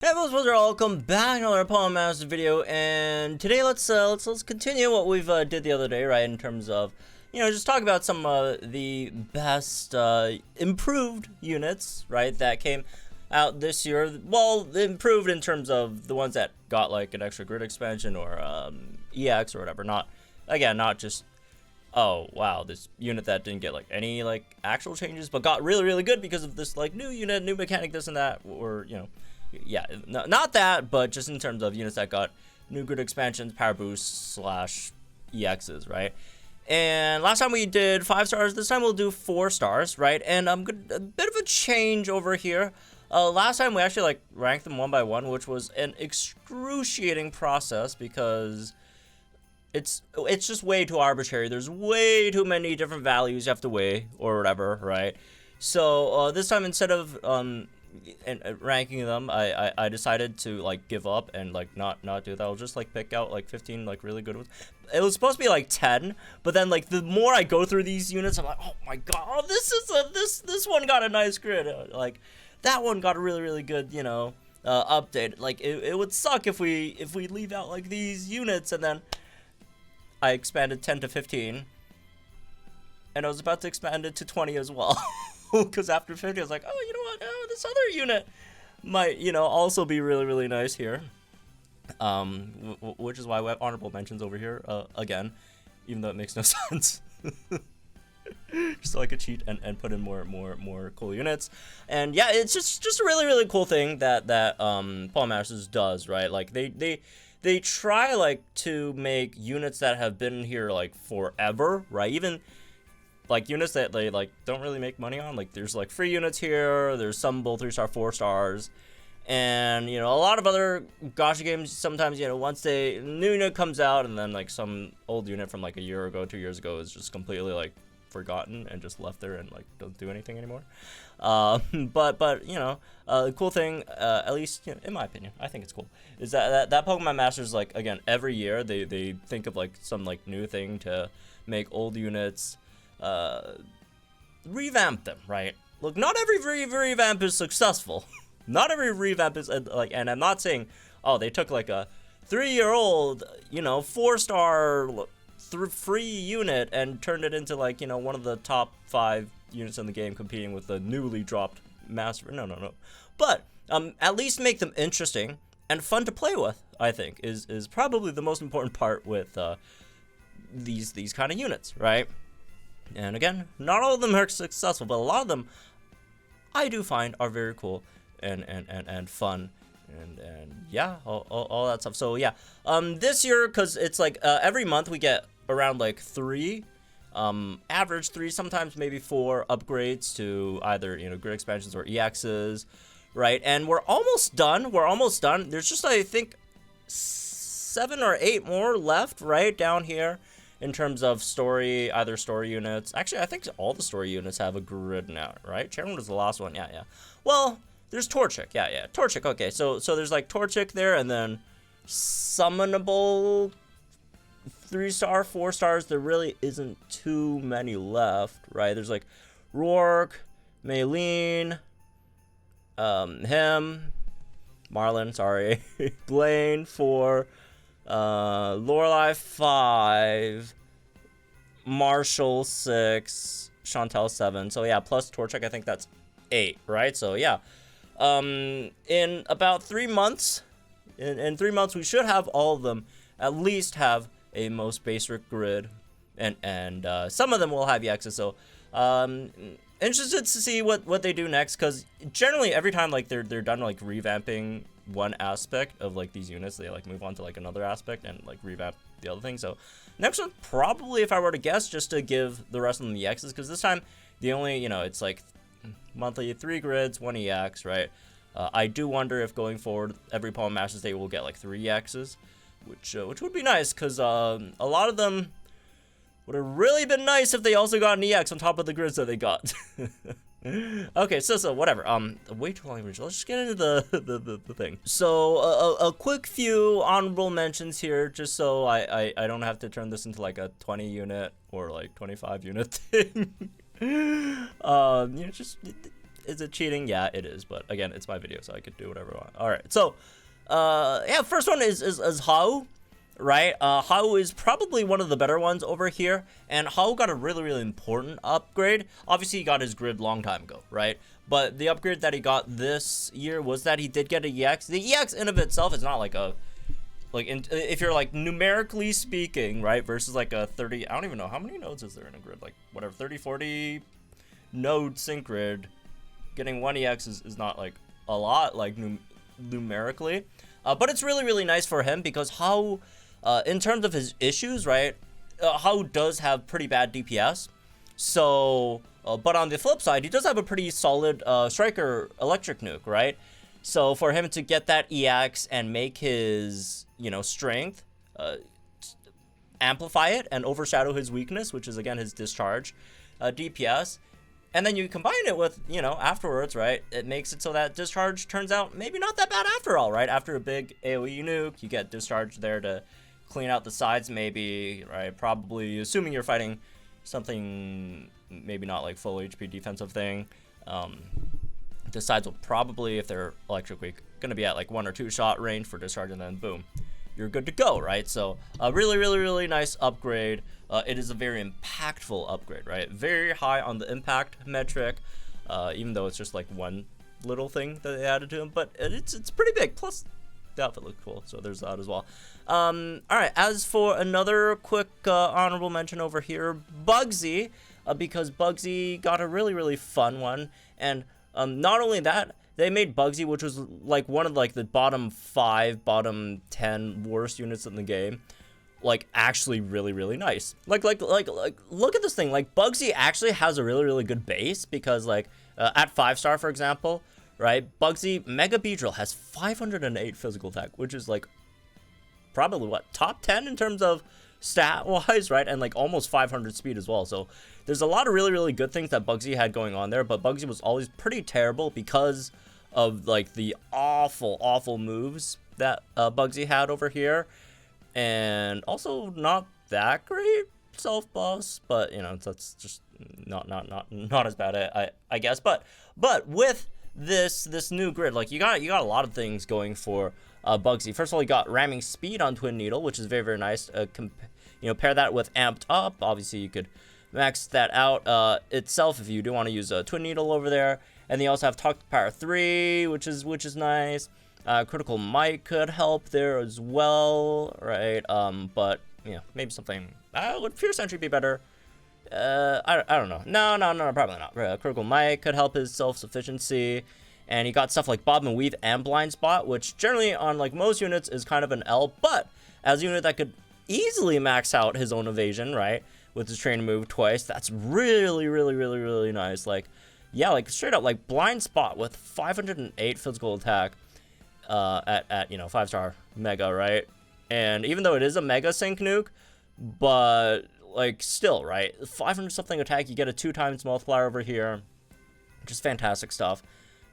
Hey, welcome back to another Paul Master video, and today let's continue what we've did the other day, right? In terms of, just talk about some the best improved units, right, that came out this year. Well, improved in terms of the ones that got like an extra grid expansion or EX or whatever. Not just, oh wow, this unit that didn't get like any like actual changes, but got really good because of this like new unit, new mechanic, this and that, or yeah, not that, but just in terms of units that got new grid expansions, power boosts / EXs, right? And last time we did 5 stars. This time we'll do 4 stars, right? And a bit of a change over here. Last time we actually like ranked them one by one, which was an excruciating process because it's just way too arbitrary. There's way too many different values you have to weigh or whatever, right? So this time, instead of ranking them, I decided to like give up and like not do that. I'll just like pick out like 15 like really good ones. It was supposed to be like 10, but then like the more I go through these units, I'm like, oh my god, oh, this one got a nice grid. Like that one got a really good, update. Like it would suck if we leave out like these units, and then I expanded 10 to 15, and I was about to expand it to 20 as well. Because after 50, I was like, oh, you know what? Oh, this other unit might, also be really nice here. Which is why we have honorable mentions over here again, even though it makes no sense. Just so I could cheat and put in more cool units. And yeah, it's just a really cool thing that Paul Masters does, right? Like they try like to make units that have been here like forever, right? Even like units that they like don't really make money on. Like there's like free units here, there's some both 3-star, 4 stars, and a lot of other gacha games sometimes, once a new unit comes out and then like some old unit from like a year ago, 2 years ago is just completely like forgotten and just left there and like doesn't do anything anymore. But the cool thing, at least in my opinion, I think it's cool, is that Pokemon Masters, like, again, every year they think of like some like new thing to make old units, revamp them, right? Look, not every revamp is successful. Not every revamp is like, and I'm not saying, oh, they took like a 3-year-old, 4-star free unit and turned it into like, one of the top 5 units in the game competing with the newly dropped master. No. But at least make them interesting and fun to play with, I think, is probably the most important part with these kind of units, right? And again, not all of them are successful, but a lot of them I do find are very cool and fun, and yeah, all that stuff. So yeah, this year, because it's like every month we get around like 3, average 3, sometimes maybe 4 upgrades to either grid expansions or EXs, right? And we're almost done. There's just, I think, 7 or 8 more left right down here. In terms of either story units. Actually, I think all the story units have a grid now, right? Chairman was the last one. Yeah. Well, there's Torchic. Yeah. Torchic. Okay, so there's like Torchic there, and then summonable 3-star, 4 stars. There really isn't too many left, right? There's like Rourke, Maylene, him, Marlin, sorry, Blaine 4. Lorelei 5, Marshall 6, Chantel 7. So yeah, plus Torchic, I think that's 8, right? So yeah, in about 3 months, in 3 months we should have all of them at least have a most basic grid, and some of them will have EXs. So interested to see what they do next, because generally every time like they're done like revamping one aspect of like these units, they like move on to like another aspect and like revamp the other thing. So next one, probably, if I were to guess, just to give the rest of them the EXs, because this time the only, it's like monthly 3 grids, 1 EX, right? I do wonder if going forward every Pawn Masters Day will get like 3 EXs, which would be nice, because a lot of them would have really been nice if they also got an EX on top of the grids that they got. Okay, so whatever. Way too long. Let's just get into the thing. So a quick few honorable mentions here, just so I don't have to turn this into like a 20 unit or like 25 unit thing. Just Is it cheating? Yeah, it is. But again, it's my video, so I could do whatever I want. All right. So, yeah, first one is Hao, right? Hao is probably one of the better ones over here, and Hao got a really important upgrade. Obviously, he got his grid long time ago, right? But the upgrade that he got this year was that he did get a EX. The EX in of itself is not like a, if you're like numerically speaking, right, versus like a 30, I don't even know how many nodes is there in a grid, like whatever, 30, 40 node sync grid, getting 1 EX is not like a lot, like numerically, but it's really nice for him because Hao, in terms of his issues, right, Hao does have pretty bad DPS, so, but on the flip side, he does have a pretty solid striker electric nuke, right? So for him to get that EX and make his, you know, strength, amplify it and overshadow his weakness, which is again his discharge DPS, and then you combine it with, you know, afterwards, right, it makes it so that discharge turns out maybe not that bad after all, right? After a big AoE nuke, you get discharge there to clean out the sides maybe, right? Probably, assuming you're fighting something maybe not like full HP defensive thing, the sides will probably, if they're electric weak, gonna be at like 1 or 2 shot range for discharge, and then boom, you're good to go, right? So a really nice upgrade. It is a very impactful upgrade, right? Very high on the impact metric, even though it's just like one little thing that they added to him, but it's pretty big. Plus, the outfit looks cool, so there's that as well. All right, as for another quick honorable mention over here, Bugsy, because Bugsy got a really fun one, and not only that, they made Bugsy, which was like one of like the bottom 5, bottom 10 worst units in the game, like actually really nice. Like look at this thing. Like Bugsy actually has a really good base because like at 5-star, for example, right? Bugsy Mega Beedrill has 508 physical attack, which is like probably what, top 10 in terms of stat wise, right? And like almost 500 speed as well. So there's a lot of really good things that Bugsy had going on there, but Bugsy was always pretty terrible because of like the awful moves that Bugsy had over here, and also not that great self boss, but you know, that's just not as bad, I guess. But with this new grid, like you got a lot of things going for Bugsy. First of all, you got ramming speed on Twin Needle, which is very nice. You know, pair that with amped up. Obviously, you could max that out itself if you do want to use a Twin Needle over there. And they also have Talk to Power 3, which is nice. Critical Might could help there as well, right? But yeah, maybe something. Would Fierce Entry be better? I don't know. No, probably not. Critical Might could help his self-sufficiency. And you got stuff like Bob and Weave and Blind Spot, which generally on like most units is kind of an L, but as a unit that could easily max out his own evasion, right, with his train move twice, that's really nice. Like, yeah, like straight up like Blind Spot with 508 physical attack at you know 5-star mega, right? And even though it is a mega sync nuke, but like still, right, 500 something attack, you get a 2 times multiplier over here, just fantastic stuff.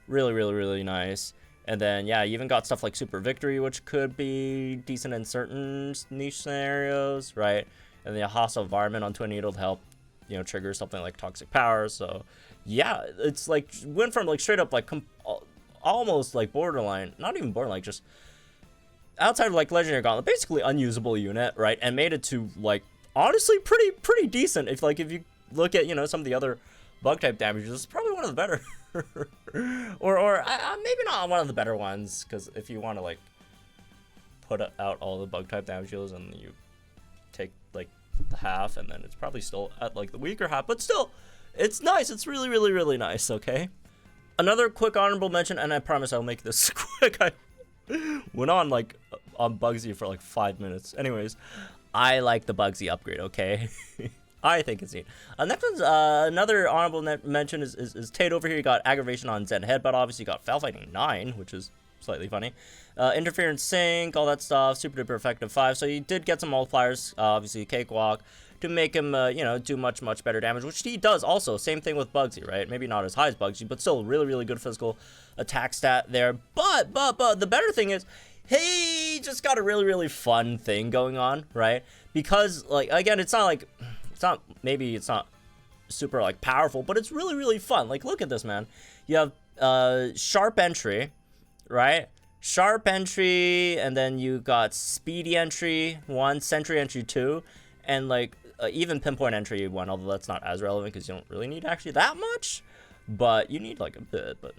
Really nice. And then yeah, you even got stuff like Super Victory, which could be decent in certain niche scenarios, right? And the hostile environment on Twin Needle to help, you know, trigger something like Toxic Power. So yeah, it's like went from like straight up like almost like borderline, not even borderline, like just outside of like Legendary Gauntlet, basically unusable unit, right? And made it to like honestly pretty decent. If you look at, you know, some of the other bug type damages, it's probably one of the better or maybe not one of the better ones, because if you want to like put out all the bug type damages and you take like the half, and then it's probably still at like the weaker half, but still it's nice. It's really nice. Okay, another quick honorable mention, and I promise I'll make this quick. I went on like on Bugsy for like 5 minutes. Anyways, I like the Bugsy upgrade, okay? I think it's neat. Next one's another honorable mention is Tate over here. You got Aggravation on Zen Headbutt. Obviously, you got Foul Fighting 9, which is slightly funny. Interference Sync, all that stuff. Super duper effective 5. So you did get some multipliers, obviously Cakewalk, to make him, you know, do much better damage, which he does also. Same thing with Bugsy, right? Maybe not as high as Bugsy, but still really good physical attack stat there. But the better thing is, he just got a really fun thing going on, right? Because, like, again, it's not super like powerful, but it's really fun. Like, look at this, man. You have sharp entry, right? Sharp entry, and then you got speedy entry 1, sentry entry 2, and like even pinpoint entry 1, although that's not as relevant because you don't really need actually that much, but you need like a bit, but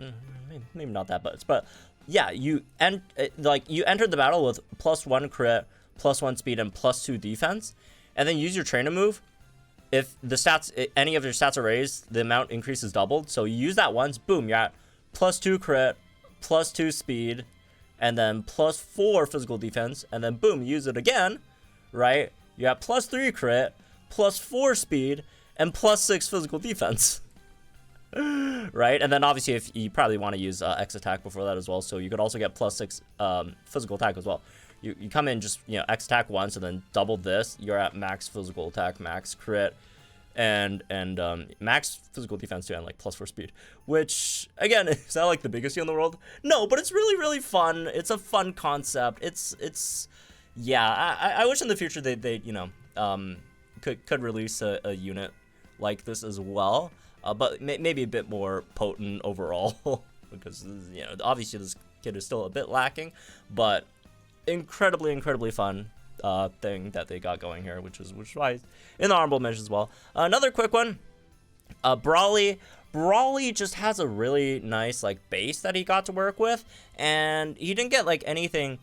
maybe not that much. But yeah, you entered the battle with +1 crit, +1 speed, and +2 defense, and then use your trainer move. If the stats, any of your stats are raised, the amount increases doubled. So you use that once, boom, you're at +2 crit, +2 speed, and then +4 physical defense, and then boom, use it again, right? You're at +3 crit, +4 speed, and +6 physical defense. Right? And then obviously if you probably want to use X attack before that as well, so you could also get +6 physical attack as well. You come in just, X attack once and then double this, you're at max physical attack, max crit, and max physical defense too, and like +4 speed, which again, is that like the biggest deal in the world? No, but it's really fun. It's a fun concept. It's yeah, I wish in the future they could release a unit like this as well, but maybe a bit more potent overall because obviously this kit is still a bit lacking, but incredibly fun thing that they got going here, which is why in the honorable mentions as well. Another quick one, Brawly just has a really nice like base that he got to work with, and he didn't get like anything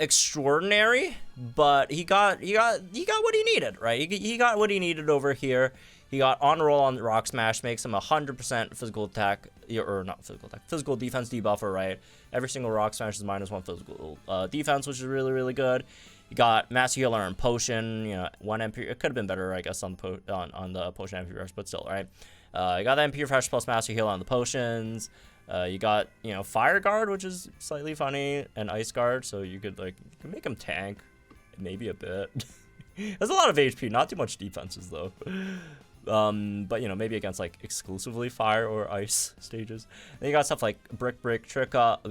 extraordinary, but he got what he needed, right? He got what he needed over here. He got on roll on Rock Smash, makes him 100% physical attack, or not physical attack, physical defense debuffer, right? Every single Rock Smash is -1 physical defense, which is really good. You got Master Healer and Potion, 1 MP. It could have been better, I guess, on the Potion MP Rush, but still, right? You got the MP Refresh plus Master Healer on the Potions. You got, Fire Guard, which is slightly funny, and Ice Guard, so you could make him tank, maybe a bit. There's a lot of HP, not too much defenses, though. But maybe against like exclusively fire or ice stages. Then you got stuff like Brick, Trip Up,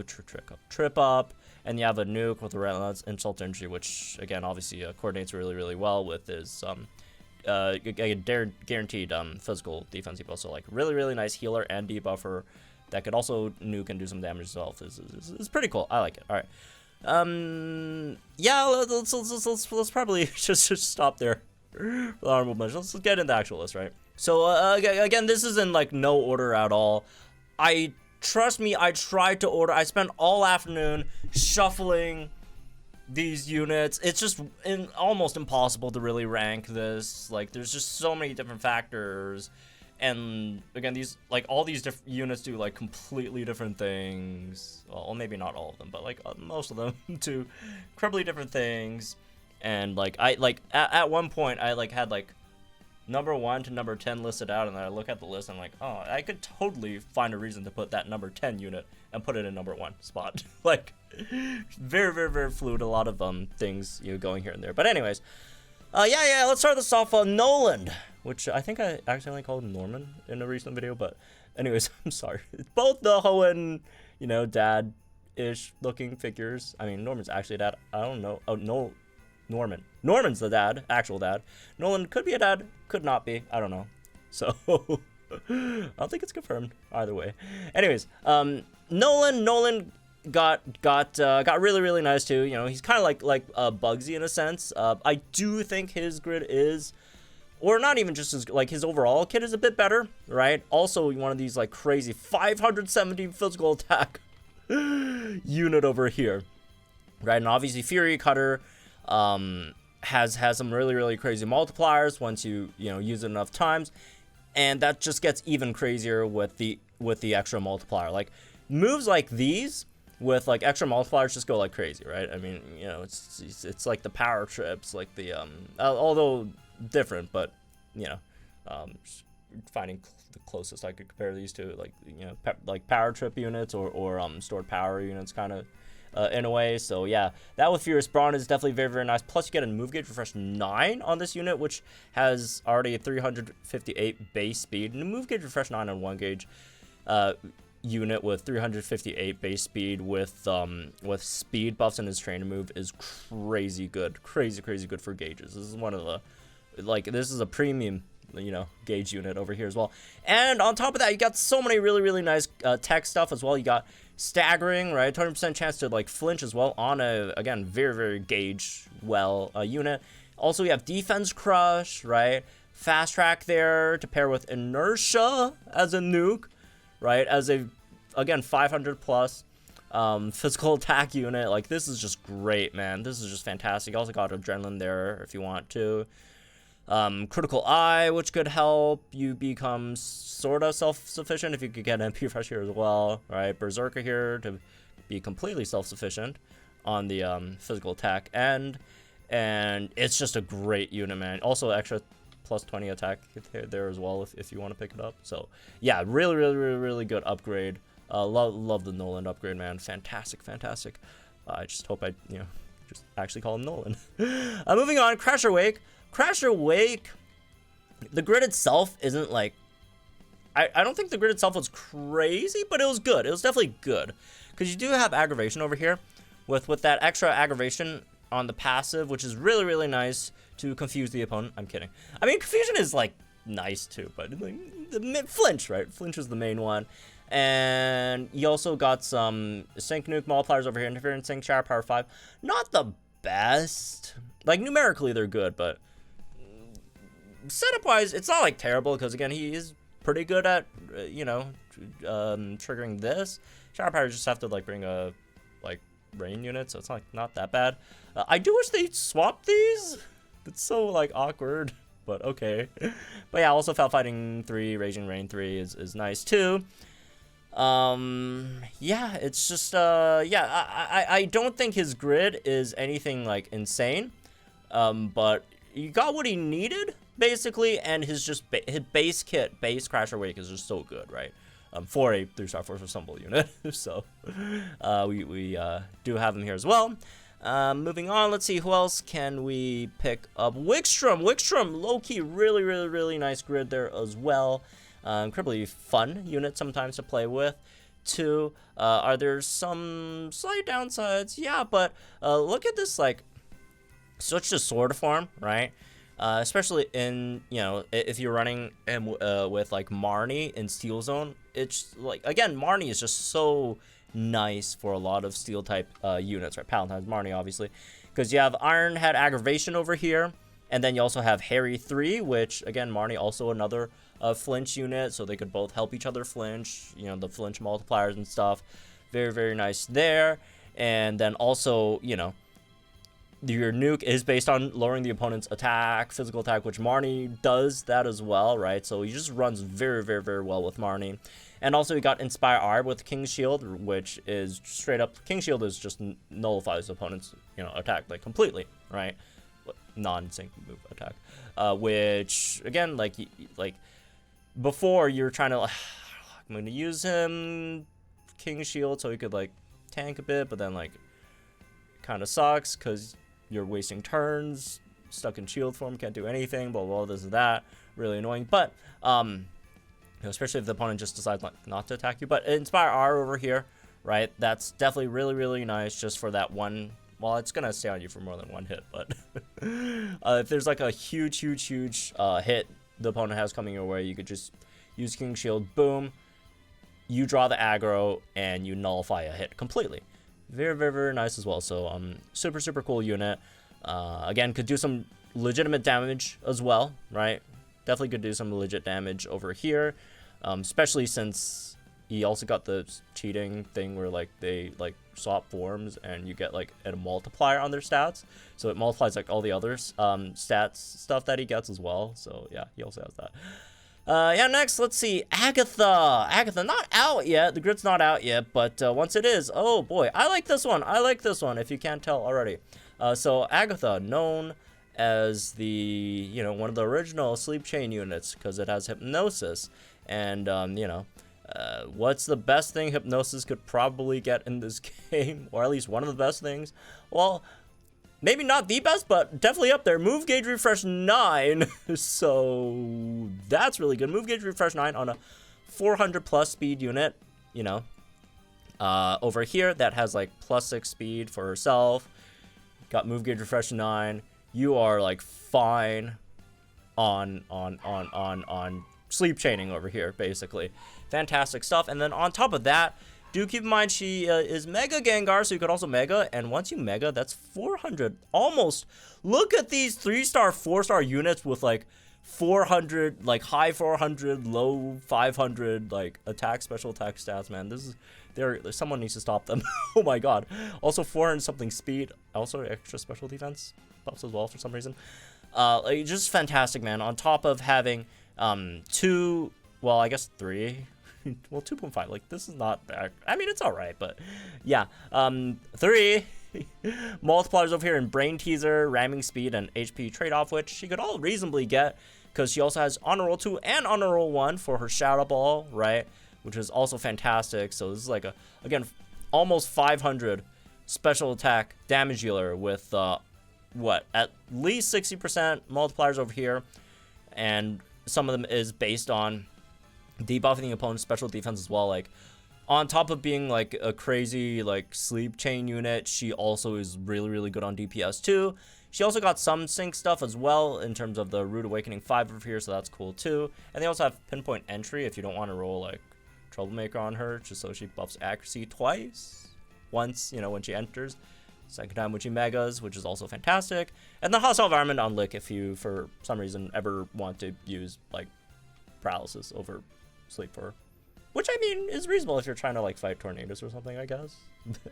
and you have a nuke with the Relentless Insult Energy, which again obviously coordinates really well with his guaranteed physical defense debuff. So like really nice healer and debuffer that could also nuke and do some damage itself. Is pretty cool. I like it. All right. Yeah, let's probably just stop there. Honorable mentions. Let's get into the actual list, right? So again, this is in like no order at all. Trust me, I tried to order. I spent all afternoon shuffling these units. It's just almost impossible to really rank this. Like, there's just so many different factors, and again, all these different units do like completely different things. Well, maybe not all of them, but like most of them do incredibly different things. And at one point I had number 1 to number 10 listed out, and then I look at the list and I'm like, oh, I could totally find a reason to put that number 10 unit and put it in number 1 spot. Like, very fluid, a lot of things going here and there. But anyways, yeah, let's start this off on Nolan, which I think I accidentally called Norman in a recent video, but anyways, I'm sorry. It's both the Hoenn, dad-ish looking figures. I mean, Norman's actually a dad. I don't know. Oh, no. Norman's the dad, actual dad. Nolan could be a dad, could not be. I don't know. So I don't think it's confirmed either way. Anyways, Nolan got really nice too. He's kind of like Bugsy in a sense. I do think his grid is, or not even just his overall kit is a bit better, right? Also one of these like crazy 570 physical attack unit over here, right? And obviously Fury Cutter has some really crazy multipliers once you use it enough times, and that just gets even crazier with the extra multiplier. Like, moves like these with like extra multipliers just go like crazy, right? I mean, it's like the power trips, like the although different, but finding the closest I could compare these to, like power trip units or stored power units kind of. In a way. So yeah, that with Furious Brawn is definitely very nice. Plus you get a move gauge refresh 9 on this unit, which has already a 358 base speed, and a move gauge refresh 9 on 1 gauge unit with 358 base speed with speed buffs in his trainer move is crazy good for gauges. This is one of the, this is a premium you know, gauge unit over here as well. And on top of that, you got so many really nice tech stuff as well. You got staggering, right? 20% chance to like flinch as well on a, again, very gauge well unit. Also, you have defense crush, right? Fast track there to pair with inertia as a nuke, right? As a, again, 500 plus physical attack unit. Like, this is just great, man. This is just fantastic. You also got adrenaline there if you want to. Critical eye, which could help you become sort of self-sufficient if you could get MP Fresh here as well, right? Berserker here to be completely self-sufficient on the physical attack end, and it's just a great unit, man. Also extra plus 20 attack there as well if you want to pick it up. So yeah, really good upgrade. Love the Nolan upgrade, man. Fantastic. I just hope I, you know, just actually call him Nolan. Moving on, Crasher Wake. Crasher Wake, the grid itself isn't like, I don't think the grid itself was crazy, but it was good. It was definitely good. Because you do have aggravation over here with that extra aggravation on the passive, which is really nice to confuse the opponent. I'm kidding. I mean, confusion is like nice too, but like, the flinch, right? Flinch is the main one. And you also got some sync nuke multipliers over here. Interference sync, shower power 5. Not the best. Like, numerically, they're good, but setup-wise, it's not, like, terrible, because, again, he is pretty good at, you know, triggering this. Shower power just have to, like, bring a, like, rain unit, so it's not that bad. I do wish they swapped these. It's so, like, awkward, but okay. But, yeah, also Foul Fighting 3, Raging Rain 3 is nice, too. Yeah, it's just, yeah, I don't think his grid is anything, like, insane, but he got what he needed, basically, and his base kit, base Crasher Wake is just so good, right, for a 3-star Force Assemble unit, so, we do have him here as well. Moving on, let's see, who else can we pick up? Wickstrom, low-key, really nice grid there as well. Incredibly fun unit sometimes to play with, too. Are there some slight downsides? Yeah, but look at this, like, switch to sword form, right? Especially in, you know, if you're running him with, like, Marnie in Steel Zone. It's, like, again, Marnie is just so nice for a lot of Steel-type units, right? Palatine's Marnie, obviously. Because you have Iron Head Aggravation over here, and then you also have Harry 3, which, again, Marnie also another flinch unit, so they could both help each other flinch, you know, the flinch multipliers and stuff. Very nice there. And then also, you know, your nuke is based on lowering the opponent's attack, physical attack, which Marnie does that as well, right? So he just runs very well with Marnie. And also we got Inspire R with King's Shield, which is straight up, King's Shield is just nullifies the opponent's, you know, attack, like, completely, right? Non-sync move attack. Which, again, like, before you're trying to, I'm going to use him, King's Shield, so he could, like, tank a bit, but then, like, kind of sucks, because you're wasting turns, stuck in shield form, can't do anything, blah, blah, this and that, really annoying, but, you know, especially if the opponent just decides not to attack you, but Inspire R over here, right, that's definitely really nice, just for that one, well, it's gonna stay on you for more than one hit, but, if there's, like, a huge hit the opponent has coming your way, you could just use King's Shield, boom, you draw the aggro, and you nullify a hit completely. Very nice as well. So, super cool unit. Again, could do some legitimate damage as well, right? Definitely could do some legit damage over here, especially since he also got the cheating thing where, like, they, like, swap forms and you get, like, a multiplier on their stats. So it multiplies, like, all the other stats stuff that he gets as well. So, yeah, he also has that. Yeah, next, let's see, Agatha, not out yet, the grid's not out yet, but once it is, oh boy, I like this one, if you can't tell already. So Agatha, known as the, you know, one of the original sleep chain units, because it has hypnosis, and, you know, what's the best thing hypnosis could probably get in this game, or at least one of the best things? Well, maybe not the best, but definitely up there. Move Gauge Refresh 9. So that's really good. Move Gauge Refresh 9 on a 400 plus speed unit, you know. Over here, that has like +6 speed for herself. Got Move Gauge Refresh 9. You are like fine. on sleep chaining over here, basically. Fantastic stuff. And then on top of that, do keep in mind she is Mega Gengar, so you could also Mega, and once you Mega, that's 400, almost. Look at these 3-star, 4-star units with like 400, like high 400, low 500, like special attack stats, man. This is, someone needs to stop them. Oh my god. Also 400 something speed, also extra special defense buffs as well for some reason. Like, just fantastic, man. On top of having 2, well, I guess 3. Well, 2.5, like, this is not bad. I mean, it's all right, but yeah. 3 multipliers over here in Brain Teaser, Ramming Speed, and HP trade-off, which she could all reasonably get because she also has Honor Roll 2 and Honor Roll 1 for her Shadow Ball, right? Which is also fantastic. So this is like again, almost 500 special attack damage dealer with, what, at least 60% multipliers over here, and some of them is based on debuffing the opponent's special defense as well. Like, on top of being like a crazy like sleep chain unit, she also is really good on DPS too. She also got some sync stuff as well in terms of the Rude Awakening 5 over here, so that's cool too. And they also have Pinpoint Entry if you don't want to roll like Troublemaker on her, just so she buffs accuracy twice. Once, you know, when she enters, second time when she megas, which is also fantastic. And the Hostile Environment on Lick if you for some reason ever want to use like paralysis over sleep for her. Which, I mean, is reasonable if you're trying to, like, fight tornadoes or something, I guess.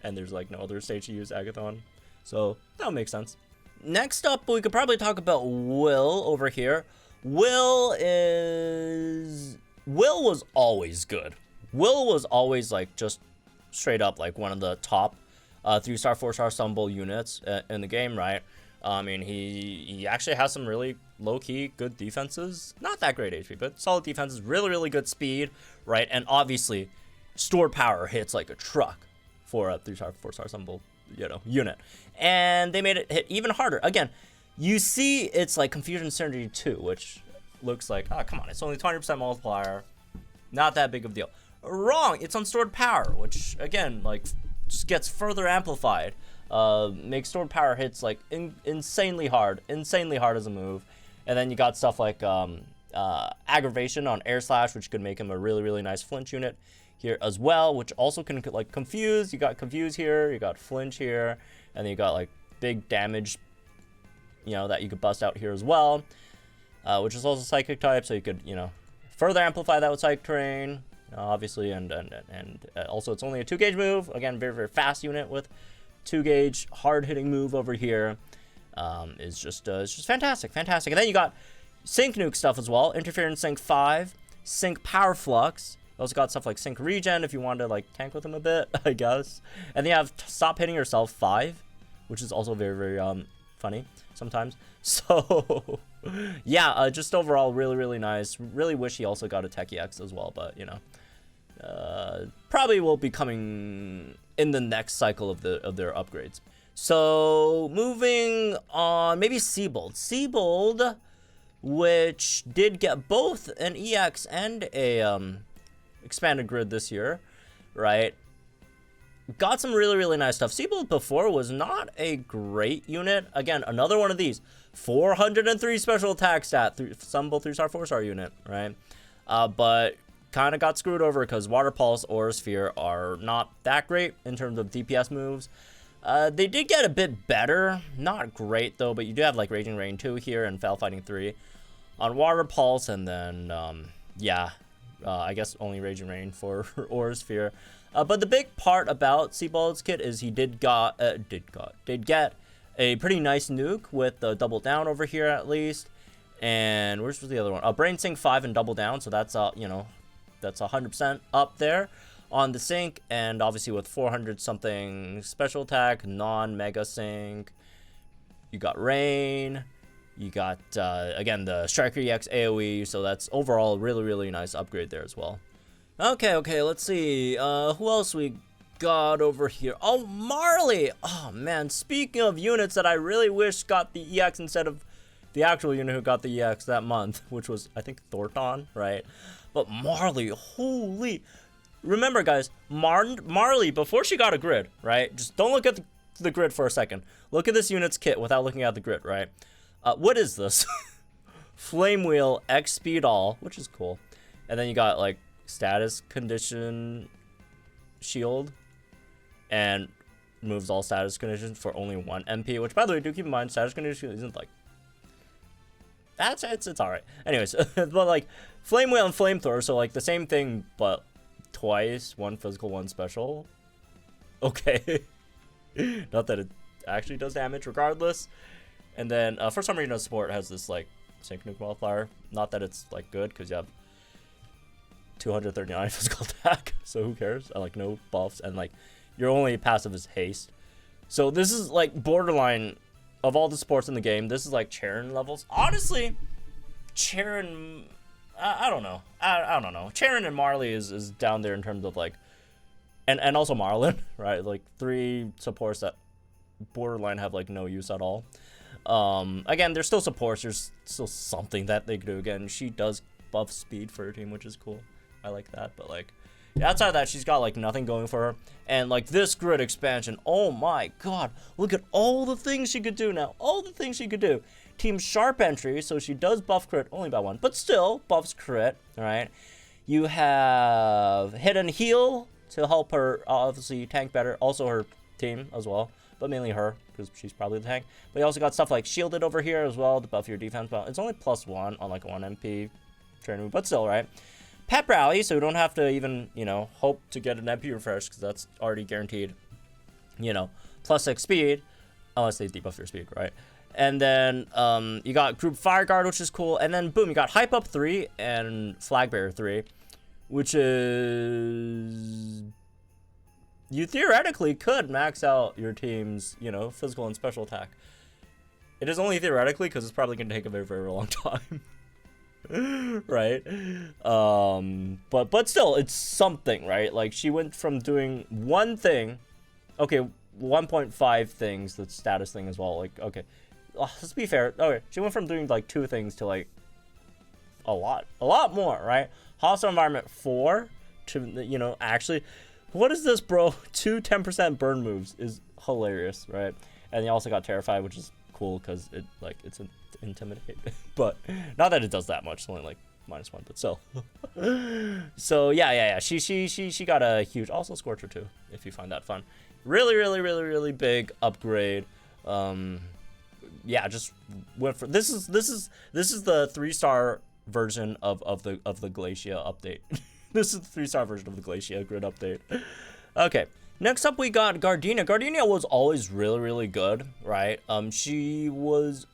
And there's, like, no other stage to use Agathon. So, that would make sense. Next up, we could probably talk about Will over here. Will was always good. Will was always, like, just straight up, like, one of the top 3-star, 4-star Stumble units in the game, right? I mean, he actually has some really low-key good defenses. Not that great HP, but solid defenses, really good speed, right? And obviously, stored power hits like a truck for a 3-star, 4-star Stumble, you know, unit. And they made it hit even harder. Again, you see it's like Confusion Synergy 2, which looks like, oh, come on, it's only 20% multiplier. Not that big of a deal. Wrong, it's on stored power, which, again, like, just gets further amplified. Makes stored power hits like insanely hard as a move. And then you got stuff like aggravation on Air Slash, which could make him a really nice flinch unit here as well, which also can like confuse. You got confuse here, you got flinch here, and then you got like big damage, you know, that you could bust out here as well, which is also psychic type, so you could, you know, further amplify that with Psychic Terrain, obviously, and also it's only a 2-gauge move. Again, very fast unit with 2-gauge hard-hitting move over here. Is just fantastic. And then you got Sync Nuke stuff as well. Interference Sync 5, Sync Power Flux. You also got stuff like Sync Regen if you wanted to like tank with him a bit, I guess. And then you have Stop Hitting Yourself 5, which is also very funny sometimes. So yeah, just overall really nice. Really wish he also got a Techie X as well, but you know, probably will be coming in the next cycle of their upgrades. So moving on, maybe Seabold, which did get both an EX and a expanded grid this year, right? Got some really nice stuff. Seabold before was not a great unit. Again, another one of these 403 special attack stat, Stumble 3-star 4-star unit, right? But kind of got screwed over because Water Pulse or Sphere are not that great in terms of DPS moves. They did get a bit better, not great though, but you do have like Raging Rain 2 here and Foul Fighting 3 on Water Pulse, and then yeah, I guess only Raging Rain for Aura Sphere. But the big part about Seabold's kit is he did get a pretty nice nuke with the Double Down over here at least. And where's the other one? Brain Sync 5 and Double Down, so that's you know, that's 100% up there on the sync, and obviously with 400 something special attack, non-mega sync, you got Rain, you got again the Striker EX AoE, so that's overall really nice upgrade there as well. Okay, let's see, who else we got over here? Oh, Marley! Oh man, speaking of units that I really wish got the EX instead of the actual unit who got the EX that month, which was, I think, Thornton, right? But Marley, holy... Remember, guys, Marley, before she got a grid, right? Just don't look at the grid for a second. Look at this unit's kit without looking at the grid, right? What is this? Flame Wheel, X Speed All, which is cool. And then you got like Status Condition Shield, and moves all status conditions for only 1 MP, which by the way, do keep in mind, status condition isn't like, it's all right. Anyways, but like Flame Wheel and Flamethrower, so like the same thing, but twice, 1 physical, 1 special. Okay. Not that it actually does damage regardless. And then for some reason, support has this like sync nuke multiplier. Not that it's like good, because you have 239 physical attack, so who cares? I like no buffs, and like your only passive is haste. So this is like borderline of all the supports in the game. This is like Charon levels. Honestly, Charon, I don't know. I don't know. Charon and Marley is down there in terms of like, and also Marlin, right? Like 3 supports that borderline have like no use at all. Again, there's still supports. There's still something that they can do. Again, she does buff speed for her team, which is cool. I like that, but like, outside of that, she's got like nothing going for her. And like this grid expansion, oh my god, look at all the things she could do now. All the things she could do. Team Sharp entry, so she does buff crit only by 1, but still buffs crit. All right. You have hit and heal to help her obviously tank better. Also her team as well, but mainly her, because she's probably the tank. But you also got stuff like shielded over here as well to buff your defense. But it's only +1 on like a 1 MP turn move, but still, right? Pep Rally, so we don't have to even, you know, hope to get an MP refresh, because that's already guaranteed, you know, +6 speed, unless they debuff your speed, right? And then you got Group Fire Guard, which is cool, and then boom, you got Hype Up 3 and Flag Bearer 3, which is, you theoretically could max out your team's, you know, physical and special attack. It is only theoretically, because it's probably going to take a very, very long time. Right? But still, it's something, right? Like, she went from doing 1 thing, okay, 1.5 things, the status thing as well, like, okay, let's be fair, okay, she went from doing like 2 things to like a lot more, right? Hostile Environment 4 to, you know, actually, what is this, bro? 2 10% burn moves is hilarious, right? And you also got Terrify, which is cool, because it, like, it's an Intimidate, but not that it does that much. It's only like -1, but still. So yeah. She got a huge, also Scorcher too, if you find that fun. Really big upgrade. Yeah, just went for this is the 3-star version of the Glacia update. This is the 3-star version of the Glacia grid update. Okay. Next up, we got Gardenia. Gardenia was always really good, right? She was,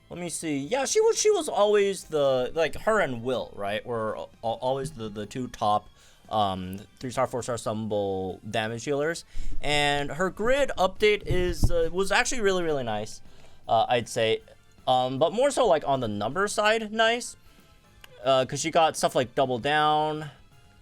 let me see. Yeah, she was always the, like, her and Will, right, were always the 2 top 3-star, 4-star summonable damage healers. And her grid update was actually really nice, I'd say. But more so like on the number side, nice. Because she got stuff like Double Down,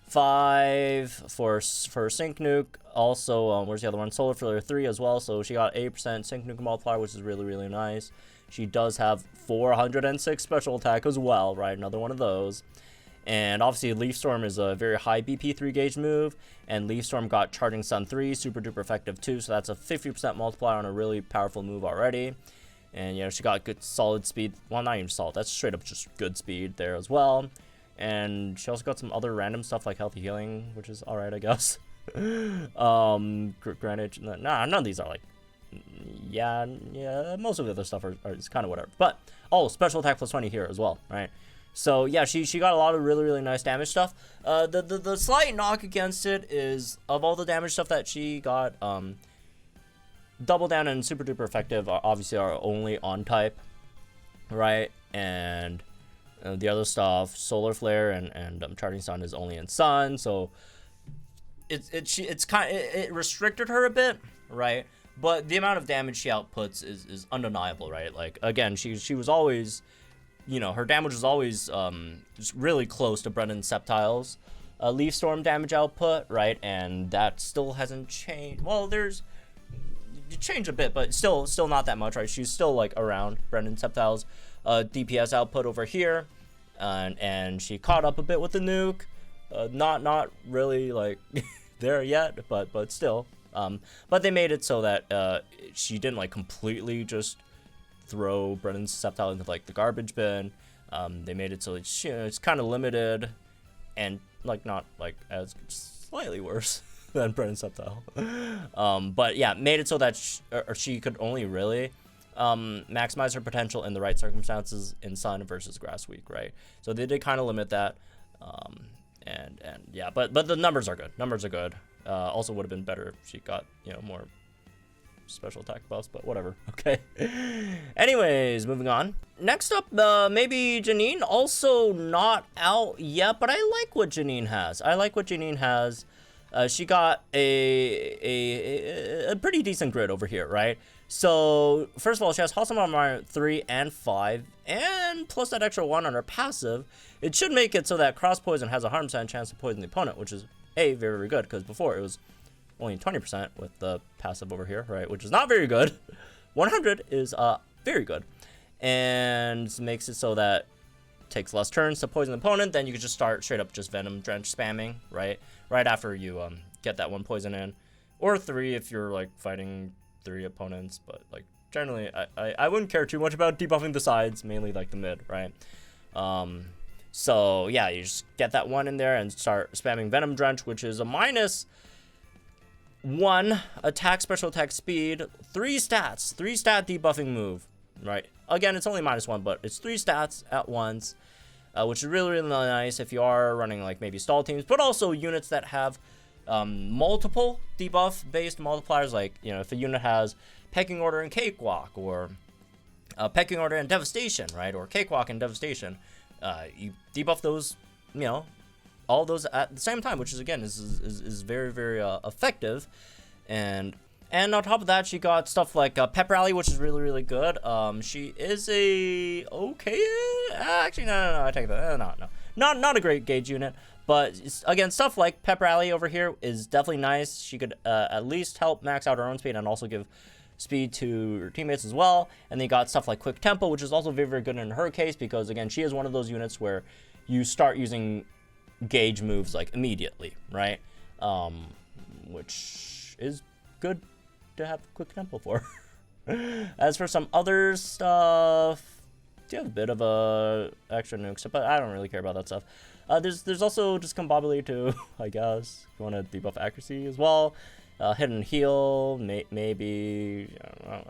5 for Sync Nuke. Also, where's the other one? Solar Flare 3 as well. So she got 8% Sync Nuke multiplier, which is really nice. She does have 406 special attack as well, right? Another one of those. And obviously, Leaf Storm is a very high BP 3 gauge move. And Leaf Storm got Charging Sun 3, super duper effective 2. So that's a 50% multiplier on a really powerful move already. And, you know, she got good solid speed. Well, not even solid. That's straight up just good speed there as well. And she also got some other random stuff like Healthy Healing, which is alright, I guess. Granted, nah, none of these are like, yeah, most of the other stuff are kind of whatever. But, oh, special attack +20 here as well, right? So, yeah, she got a lot of really nice damage stuff. The slight knock against it is, of all the damage stuff that she got, Double Down and super duper effective obviously are only on type, right? And the other stuff, Solar Flare and Charging Sun is only in Sun, so it restricted her a bit, right? But the amount of damage she outputs is undeniable, right? Like, again, she was always, you know, her damage was always just really close to Brennan Sceptile's Leaf Storm damage output, right? And that still hasn't changed. Well, there's changed a bit, but still not that much, right? She's still like around Brennan Sceptile's DPS output over here, and she caught up a bit with the nuke. Not really like there yet, but still. But they made it so that she didn't like completely just throw Brennan's Sceptile into like the garbage bin. They made it so it's, you know, it's kind of limited and like not like as slightly worse than Brennan's Sceptile. But yeah, made it so that she could only really maximize her potential in the right circumstances in Sun versus Grass Week, right? So they did kind of limit that. And yeah, but the numbers are good. Numbers are good. Also would have been better if she got, you know, more special attack buffs, but whatever. Okay. Anyways, moving on. Next up, maybe Janine. Also not out yet, but I like what Janine has. She got a pretty decent grid over here, right? So first of all, she has Wholesome Armor 3 and 5, and plus that extra 1 on her passive. It should make it so that cross poison has a 100% chance to poison the opponent, which is very, very good, because before it was only 20% with the passive over here, right? Which is not very good. 100 is very good, and makes it so that it takes less turns to poison the opponent. Then you can just start straight up just Venom Drench spamming, right? Right after you get that 1 poison in, or 3 if you're like fighting 3 opponents. But like generally, I wouldn't care too much about debuffing the sides, mainly like the mid, right? So yeah, you just get that 1 in there and start spamming Venom Drench, which is a -1 attack, special attack, speed, 3 stats, 3 stat debuffing move, right? Again, it's only -1, but it's 3 stats at once, which is really, really nice if you are running like maybe stall teams, but also units that have multiple debuff based multipliers. Like, you know, if a unit has Pecking Order and Cakewalk, or Pecking Order and Devastation, right? Or Cakewalk and Devastation, you debuff those, you know, all those at the same time, which is again is very, very effective. And on top of that, she got stuff like Pep Rally, which is really, really good. She is a okay, actually no, I take that. Not a great gauge unit, but again, stuff like Pep Rally over here is definitely nice. She could at least help max out her own speed and also give speed to her teammates as well. And they got stuff like Quick Tempo, which is also very, very good in her case, because again, she is one of those units where you start using gauge moves like immediately, right? Which is good to have Quick Tempo for. As for some other stuff, you have a bit of a extra nukes, but I don't really care about that stuff. There's also discombobulate too, I guess. If you want to debuff accuracy as well. Hidden heal, maybe,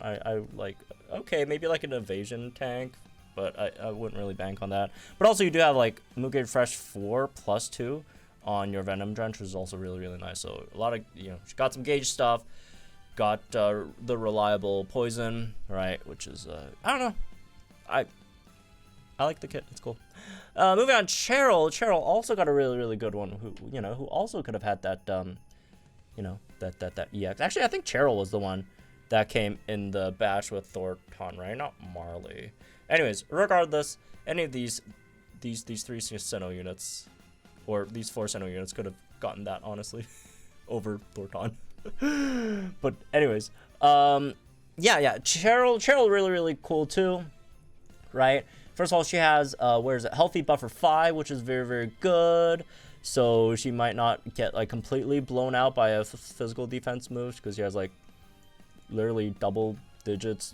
I like, okay, maybe like an evasion tank, but I wouldn't really bank on that. But also you do have like Mooncake Fresh 4 +2 on your Venom Drench, which is also really, really nice. So a lot of, you know, she got some gauge stuff, got the reliable poison, right, which is, I don't know, I like the kit, it's cool. Moving on, Cheryl also got a really, really good one, who also could have had that, you know, that EX. Actually, I think Cheryl was the one that came in the batch with Thornton, right? Not Marley. Anyways, regardless, any of these 3 Sinnoh units, or these 4 Sinnoh units could have gotten that, honestly, over Thornton. But anyways, yeah, Cheryl really, really cool too, right? First of all, she has, Healthy Buffer 5, which is very, very good. So she might not get like completely blown out by a physical defense move, because she has like literally double digits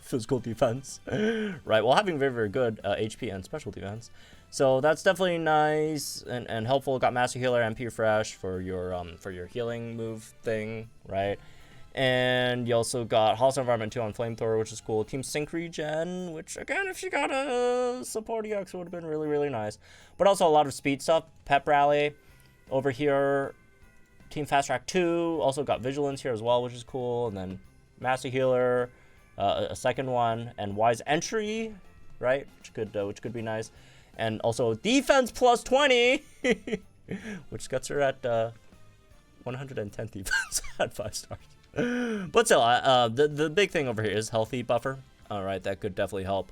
physical defense, right? While having very, very good HP and special defense. So that's definitely nice and helpful. Got Master Healer and MP Fresh for your healing move thing, right? And you also got Hostile Environment 2 on Flamethrower, which is cool. Team Sync Regen, which again, if she got a support EX, would have been really, really nice. But also a lot of speed stuff. Pep Rally over here. Team Fast Track 2 also got Vigilance here as well, which is cool. And then Master Healer, a second one, and Wise Entry, right? Which could be nice. And also Defense +20, which gets her at 110 defense at 5 stars. But still, the big thing over here is Healthy Buffer. All right, that could definitely help.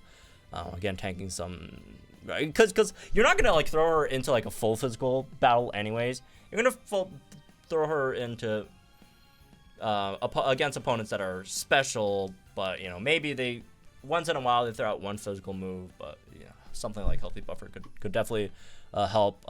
Again, tanking some, right? Because you're not gonna like throw her into like a full physical battle, anyways. You're gonna throw her into against opponents that are special, but you know, maybe they once in a while they throw out one physical move, but yeah, something like Healthy Buffer could definitely help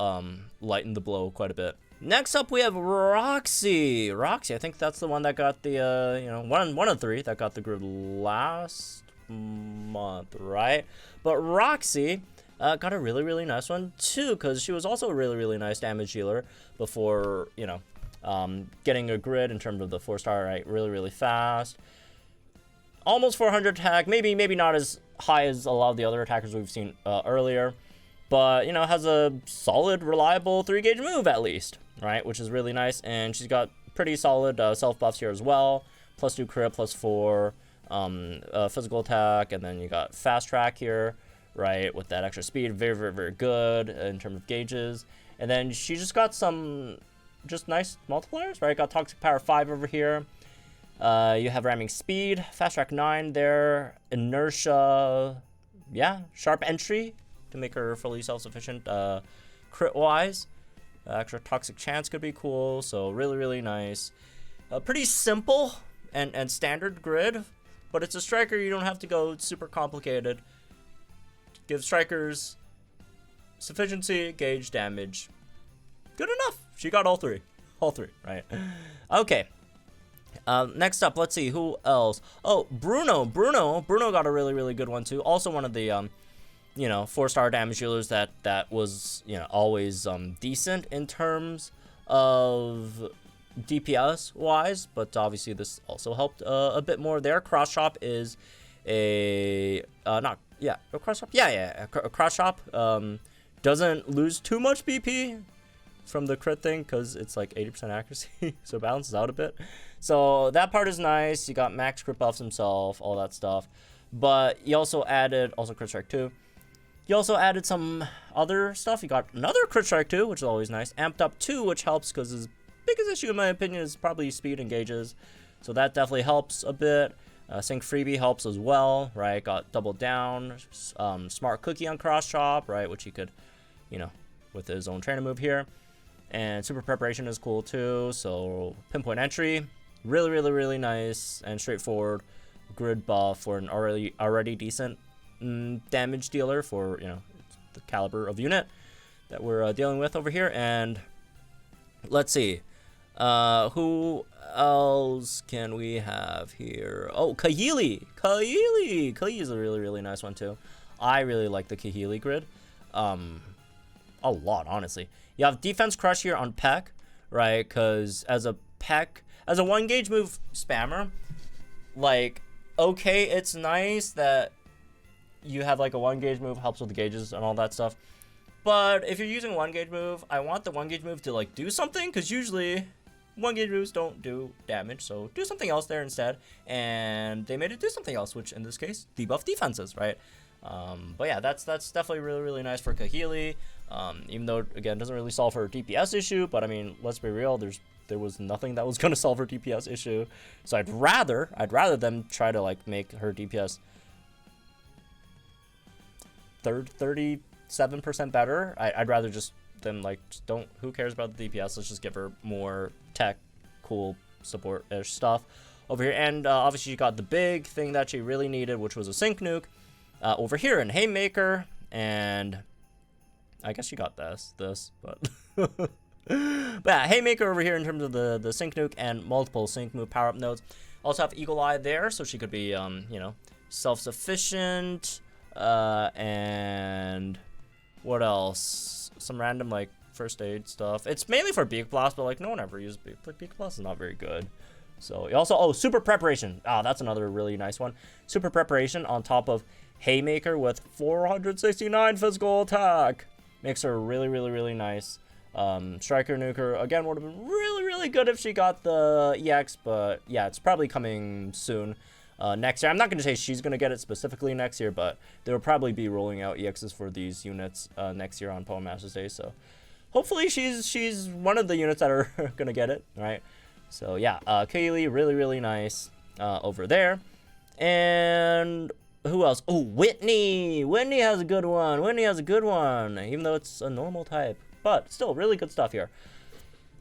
lighten the blow quite a bit. Next up, we have Roxy. I think that's the one that got the, one of 3 that got the grid last month, right? But Roxy got a really nice one too, because she was also a really nice damage dealer before, you know, getting a grid in terms of the 4-star, right? Really fast. Almost 400 attack, maybe not as high as a lot of the other attackers we've seen earlier, but, you know, has a solid, reliable 3-gauge move at least, right? Which is really nice, and she's got pretty solid self buffs here as well. +2 crit, +4 physical attack, and then you got fast track here, right? With that extra speed, very good in terms of gauges. And then she just got some just nice multipliers, right? Got toxic power 5 over here. You have ramming speed, fast track 9 there, inertia, yeah, sharp entry to make her fully self-sufficient crit wise. Extra toxic chance could be cool, so really nice. Pretty simple and standard grid, but it's a striker. You don't have to go super complicated. Give strikers sufficiency, gauge, damage. Good enough. She got all three, right? Okay. Next up, let's see who else. Oh, Bruno got a really good one too. Also one of the you know, 4-star damage dealers that was, you know, always decent in terms of DPS wise, but obviously this also helped a bit more there. Cross Chop is a Cross Chop doesn't lose too much BP from the crit thing because it's like 80% accuracy, so it balances out a bit. So that part is nice. You got max crit buffs himself, all that stuff, but he also added crit strike 2. He also added some other stuff. You got another crit strike 2, which is always nice. Amped up 2, which helps because his biggest issue in my opinion is probably speed and gauges, so that definitely helps a bit. Sync freebie helps as well, right? Got double down, smart cookie on cross chop, right? Which he could, you know, with his own trainer move here. And super preparation is cool too. So pinpoint entry, really nice and straightforward grid buff for an already decent damage dealer for, you know, the caliber of unit that we're dealing with over here. And let's see, who else can we have here? Oh, Kahili is a really nice one too. I really like the Kahili grid a lot, honestly. You have defense crush here on Peck, right? Because as a 1-gauge move spammer, like, okay, it's nice that you have like a 1-gauge move, helps with the gauges and all that stuff, but if you're using 1-gauge move, I want the 1-gauge move to like do something, because usually 1-gauge moves don't do damage, so do something else there instead. And they made it do something else, which in this case debuff defenses, right? But yeah, that's definitely really nice for Kahili. Even though again doesn't really solve her DPS issue, but I mean, let's be real, there was nothing that was gonna solve her DPS issue. So I'd rather them try to like make her DPS 37% better. I'd rather just them like just don't, who cares about the DPS, let's just give her more tech, cool support-ish stuff over here. And obviously you got the big thing that she really needed, which was a sync nuke over here in Haymaker. And I guess you got this, but but yeah, Haymaker over here in terms of the sync nuke and multiple sync move power up nodes. Also have Eagle Eye there, so she could be you know, self-sufficient. And what else? Some random like first aid stuff. It's mainly for Beak Blast, but like no one ever uses Beak Blast is not very good. So you also, super preparation. That's another really nice one. Super preparation on top of Haymaker with 469 physical attack makes her really nice. Striker nuker again would have been really good if she got the EX, but yeah, it's probably coming soon. Next year. I'm not going to say she's going to get it specifically next year, but they'll probably be rolling out EXs for these units next year on Poem Masters Day. So hopefully she's one of the units that are going to get it, right? So yeah, Kaylee, really nice over there. And who else? Oh, Whitney has a good one. Even though it's a normal type, but still really good stuff here.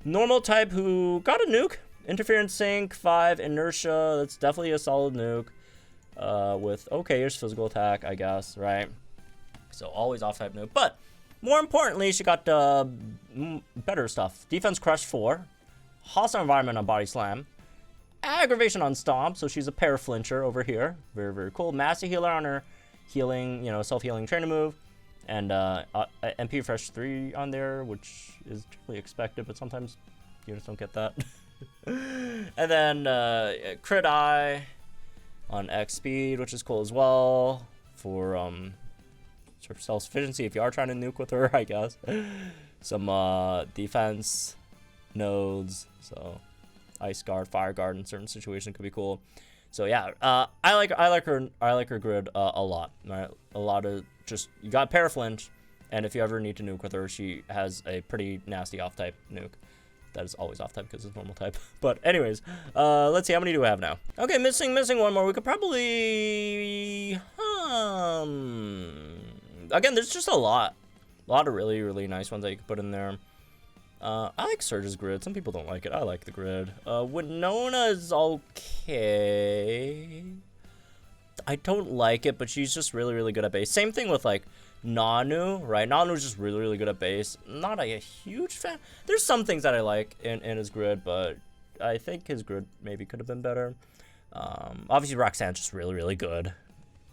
Normal type who got a nuke. Interference sync 5, inertia, that's definitely a solid nuke with okay-ish physical attack, I guess, right? So always off-type nuke, but more importantly, she got better stuff. Defense crush 4, hostile environment on body slam, aggravation on Stomp, so she's a pair flincher over here. Very, very cool. Master Healer on her healing, you know, self-healing training move. And MP Refresh 3 on there, which is generally expected, but sometimes units don't get that. And then Crit Eye on X Speed, which is cool as well, for sort of self-sufficiency if you are trying to nuke with her, I guess. Some defense nodes, so Ice Guard, Fire Guard in certain situations could be cool. So yeah, I like her grid a lot. Right? A lot of just, you got Paraflinch, and if you ever need to nuke with her, she has a pretty nasty off-type nuke. That is always off-type because it's normal type. But anyways, let's see, how many do we have now? Okay, missing one more. We could probably, again, there's just a lot of really, really nice ones that you could put in there. I like Surge's grid. Some people don't like it. I like the grid. Winona is okay. I don't like it, but she's just really, really good at base. Same thing with, like, Nanu, right? Nanu's just really, really good at base. Not a huge fan. There's some things that I like in his grid, but I think his grid maybe could have been better. Obviously, Roxanne's just really, really good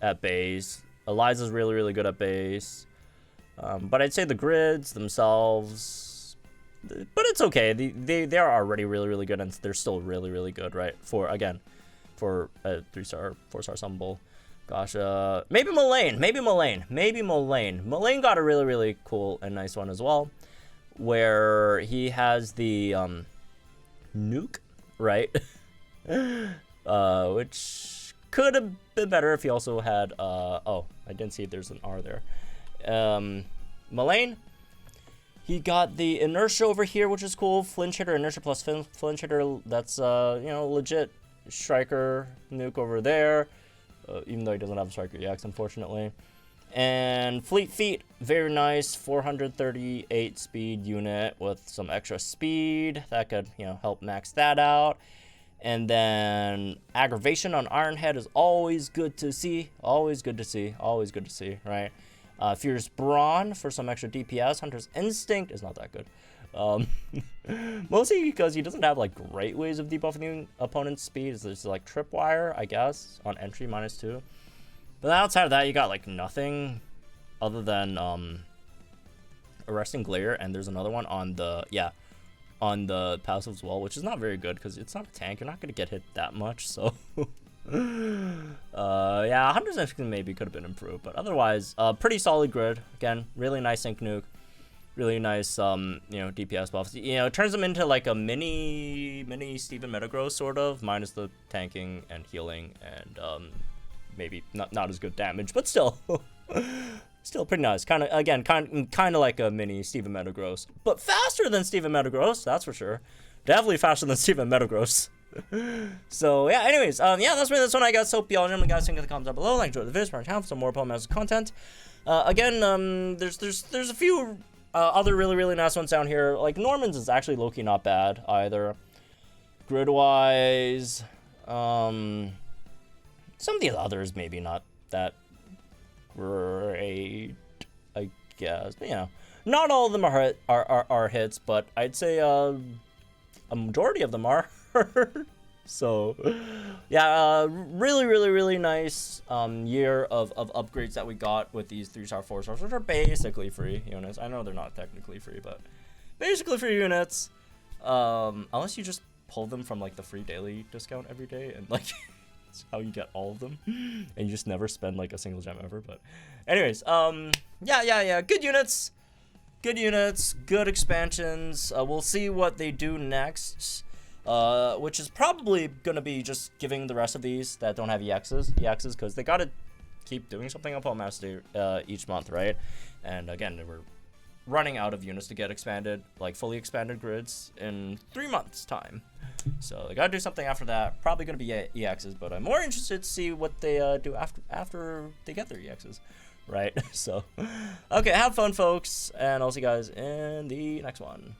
at base. Eliza's really, really good at base. But I'd say the grids themselves, but it's okay. They are already really, really good, and they're still really, really good, right? For a 3-star, 4-star summonable. Gosh, maybe Mullane. Mullane got a really, really cool and nice one as well, where he has the nuke, right? Which could have been better if he also had, oh, I didn't see if there's an R there. Mullane, he got the inertia over here, which is cool. Flinch hitter, inertia plus flinch hitter. That's, you know, legit striker nuke over there. Even though he doesn't have a striker EX, unfortunately. And Fleet Feet, very nice, 438 speed unit with some extra speed. That could, you know, help max that out. And then Aggravation on Ironhead is always good to see. Always good to see, right? Fierce Brawn for some extra DPS. Hunter's Instinct is not that good. Mostly because he doesn't have, like, great ways of debuffing opponent's speed. It's just, like, Tripwire, I guess, on entry -2. But outside of that, you got, like, nothing other than Arresting Glare, and there's another one on the, on the passive as well, which is not very good because it's not a tank. You're not going to get hit that much, so yeah, Hunter's Instinct maybe could have been improved, but otherwise, pretty solid grid. Again, really nice sync nuke. Really nice, you know, DPS buffs. You know, it turns them into like a mini Steven Metagross sort of, minus the tanking and healing, and maybe not as good damage, but still, still pretty nice. Kind of like a mini Steven Metagross, but faster than Steven Metagross, that's for sure. Definitely faster than Steven Metagross. So yeah, anyways, yeah, that's me. That's one I guess. Hope y'all gentlemen guys think in the comments down below. Like, enjoy the video, subscribe to my channel for some more Opponent content. Again, there's a few other really, really nice ones down here. Like, Norman's is actually low-key not bad either. Grid-wise, some of the others maybe not that great, I guess. But, you know, not all of them are hits, but I'd say a majority of them are. So, yeah, really, really, really nice year of upgrades that we got with these 3-star, 4-stars, which are basically free units. I know they're not technically free, but basically free units. Unless you just pull them from, like, the free daily discount every day, and, like, that's how you get all of them, and you just never spend, like, a single gem ever. But anyways, yeah, good units, good expansions. We'll see what they do next. Which is probably going to be just giving the rest of these that don't have EXs, because they got to keep doing something up on Master each month, right? And again, we're running out of units to get expanded, like fully expanded grids, in 3 months' time. So they got to do something after that. Probably going to be EXs, but I'm more interested to see what they do after they get their EXs, right? So, okay, have fun, folks, and I'll see you guys in the next one.